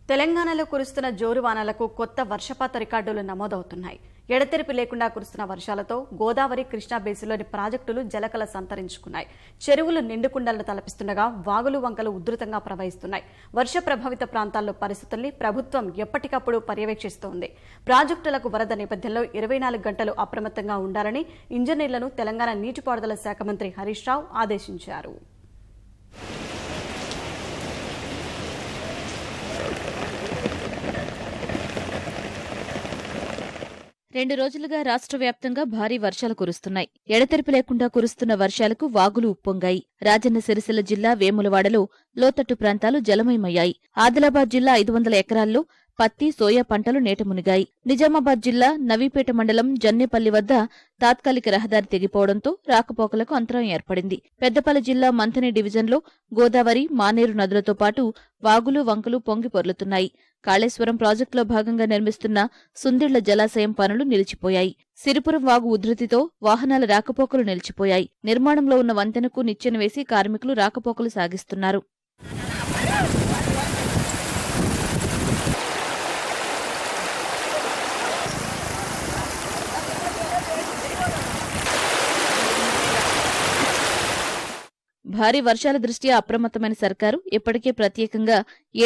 తెలంగాణలో కురుస్తున్న జోరు వానలకు కొత్త వర్షపాత రికార్డులు నమోదవుతున్నాయి. ఎడతెరిపి లేకుండా కురుస్తున్న వర్షాలతో గోదావరి, కృష్ణా బేసిన్లోని ప్రాజెక్టులు జలకల సంతరించుకున్నాయి. చెరువులు నిండుకుండలను తలపిస్తుండగా వాగులు, వంకలు ఉధృతంగా ప్రవహిస్తున్నాయి. వర్ష ప్రభావిత ప్రాంతాల్లో పరిస్థితుల్ని ప్రభుత్వం ఎప్పటికప్పుడు పర్యవేక్షిస్తోంది. ప్రాజెక్టులకు వరద నేపథ్యంలో 24 గంటలు అప్రమత్తంగా ఉండాలని ఇంజనీర్లను తెలంగాణ నీటిపారుదల శాఖ మంత్రి హరీష్ రావు ఆదేశించారు. రెండు రోజులుగా రాష్ట్ర వ్యాప్తంగా భారీ వర్షాలు కురుస్తున్నాయి. ఎడతెరిపి లేకుండా కురుస్తున్న వర్షాలకు వాగులు ఉప్పొంగాయి. రాజన్న సిరిసిల్ల జిల్లా వేములవాడలో లోతట్టు ప్రాంతాలు జలమయమయ్యాయి. ఆదిలాబాద్ జిల్లా 500 ఎకరాల్లో పత్తి, సోయా పంటలు నీట మునిగాయి. నిజామాబాద్ జిల్లా నవీపేట మండలం జన్నేపల్లి వద్ద తాత్కాలిక రహదారి తెగిపోవడంతో రాకపోకలకు అంతరాయం ఏర్పడింది. పెద్దపల్లి జిల్లా మంథని డివిజన్లో గోదావరి, మానేరు నదులతో పాటు వాగులు, వంకలు పొంగి పొర్లుతున్నాయి. కాళేశ్వరం ప్రాజెక్టులో భాగంగా నిర్మిస్తున్న సుందిళ్ల జలాశయం పనులు నిలిచిపోయాయి. సిరిపురం వాగు ఉధృతితో వాహనాల రాకపోకలు నిలిచిపోయాయి. నిర్మాణంలో ఉన్న వంతెనకు నిచ్చెన వేసి కార్మికులు రాకపోకలు సాగిస్తున్నారు. భారీ వర్షాల దృష్ట్యా అప్రమత్తమైన సర్కారు ఇప్పటికే ప్రత్యేకంగా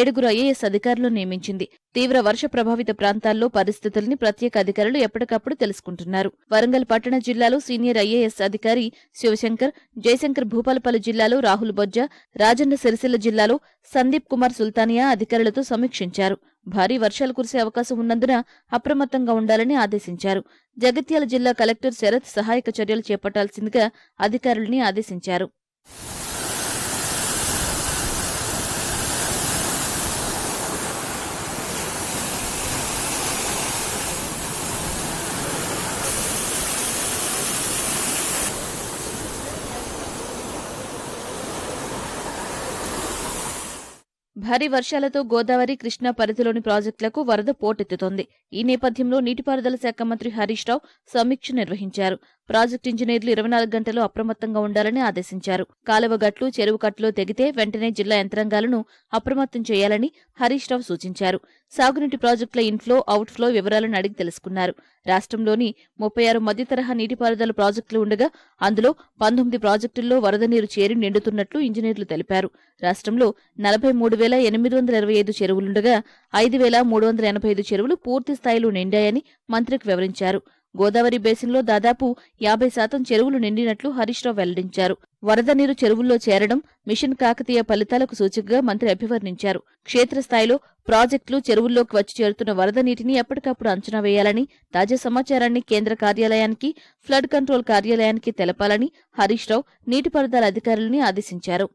7 ఐఏఎస్ అధికారులను నియమించింది. తీవ్ర వర్ష ప్రభావిత ప్రాంతాల్లో పరిస్థితుల్ని ప్రత్యేక అధికారులు ఎప్పటికప్పుడు తెలుసుకుంటున్నారు. వరంగల్ పట్టణ జిల్లాలో సీనియర్ ఐఏఎస్ అధికారి శివశంకర్, జయశంకర్ భూపాలపల్లి జిల్లాలో రాహుల్ బొజ్జ, రాజన్న సిరిసిల్ల జిల్లాలో సందీప్ కుమార్ సుల్తానియా అధికారులతో సమీక్షించారు. భారీ వర్షాలు కురిసే అవకాశం ఉన్నందున అప్రమత్తంగా ఉండాలని ఆదేశించారు. జగిత్యాల జిల్లా కలెక్టర్ శరత్ సహాయక చర్యలు చేపట్టాల్సిందిగా అధికారులని ఆదేశించారు. భారీ వర్షాలతో గోదావరి, కృష్ణా పరిధిలోని ప్రాజెక్టులకు వరద పోటెత్తుతోంది. ఈ నేపథ్యంలో నీటిపారుదల శాఖ మంత్రి హరీష్ రావు సమీక్ష నిర్వహించారు. ప్రాజెక్టు ఇంజనీర్లు 24 గంటలు అప్రమత్తంగా ఉండాలని ఆదేశించారు. కాలువ గట్లు, చెరువు కట్టులో తెగితే వెంటనే జిల్లా యంత్రాంగాలను అప్రమత్తం చేయాలని హరీష్ రావు సూచించారు. సాగునీటి ప్రాజెక్టుల ఇన్ఫ్లో, అవుట్ఫ్లో వివరాలను అడిగి తెలుసుకున్నారు. రాష్ట్రంలోని 36 మధ్యతరహా నీటిపారుదల ప్రాజెక్టులు ఉండగా అందులో 19 ప్రాజెక్టుల్లో వరద నీరు చేరి నిండుతున్నట్లు ఇంజనీర్లు తెలిపారు. రాష్ట్రంలో 43,825 చెరువులుండగా 5,385 చెరువులు పూర్తి స్థాయిలో నిండాయని మంత్రికి వివరించారు. గోదావరి బేసిన్లో దాదాపు 50% చెరువులు నిండినట్లు హరీష్ రావు వెల్లడించారు. వరద నీరు చెరువుల్లో చేరడం మిషన్ కాకతీయ ఫలితాలకు సూచికగా మంత్రి అభివర్ణించారు. క్షేత్రస్థాయిలో ప్రాజెక్టులు, చెరువుల్లోకి వచ్చి చేరుతున్న వరద నీటిని ఎప్పటికప్పుడు అంచనా వేయాలని, తాజా సమాచారాన్ని కేంద్ర కార్యాలయానికి, ఫ్లడ్ కంట్రోల్ కార్యాలయానికి తెలపాలని హరీష్ రావు నీటిపారుదల అధికారులని ఆదేశించారు.